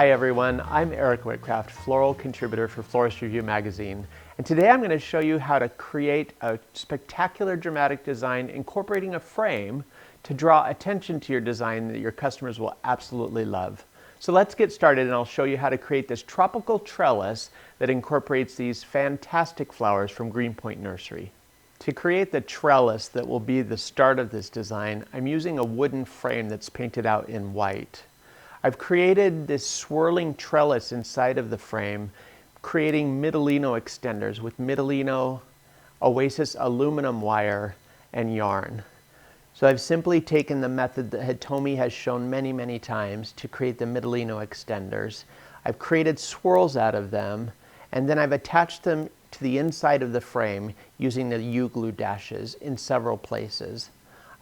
Hi everyone, I'm Erik Whitcraft, floral contributor for Florist Review magazine, and today I'm going to show you how to create a spectacular dramatic design incorporating a frame to draw attention to your design that your customers will absolutely love. So let's get started and I'll show you how to create this tropical trellis that incorporates these fantastic flowers from Green Point Nursery. To create the trellis that will be the start of this design, I'm using a wooden frame that's painted out in white. I've created this swirling trellis inside of the frame, creating Midollino extenders with Midollino, Oasis aluminum wire, and yarn. So I've simply taken the method that Hitomi has shown many times to create the Midollino extenders. I've created swirls out of them, and then I've attached them to the inside of the frame using the Uglu dashes in several places.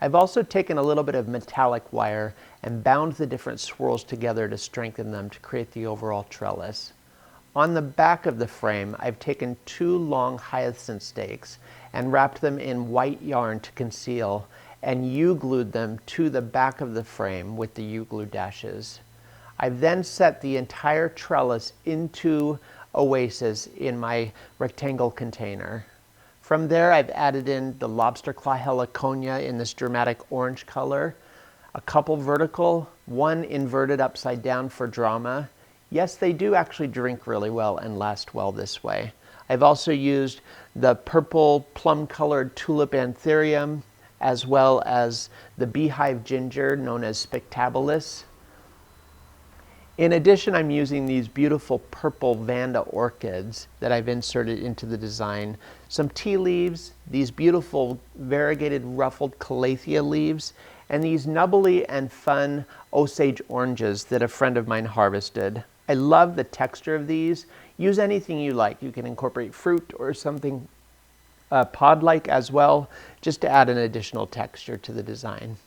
I've also taken a little bit of metallic wire and bound the different swirls together to strengthen them to create the overall trellis. On the back of the frame, I've taken two long hyacinth stakes and wrapped them in white yarn to conceal and U-glued them to the back of the frame with the U-glue dashes. I've then set the entire trellis into Oasis in my rectangle container. From there, I've added in the lobster claw heliconia in this dramatic orange color, a couple vertical, one inverted upside down for drama. Yes, they do actually drink really well and last well this way. I've also used the purple plum-colored tulip anthurium, as well as the beehive ginger known as spectabilis. In addition, I'm using these beautiful purple vanda orchids that I've inserted into the design, some tea leaves, these beautiful variegated ruffled calathea leaves, and these nubbly and fun osage oranges that a friend of mine harvested. I love the texture of these. Use anything you like. You can incorporate fruit or something pod-like as well, just to add an additional texture to the design.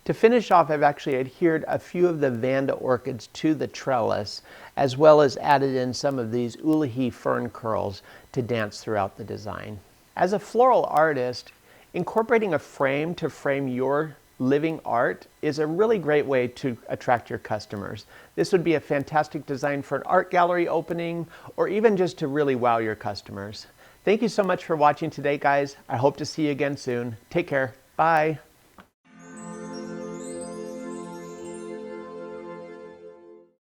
To finish off, I've actually adhered a few of the vanda orchids to the trellis, as well as added in some of these ulehe fern curls to dance throughout the design. As a floral artist, incorporating a frame to frame your living art is a really great way to attract your customers. This would be a fantastic design for an art gallery opening, or even just to really wow your customers. Thank you so much for watching today, guys. I hope to see you again soon. Take care. Bye.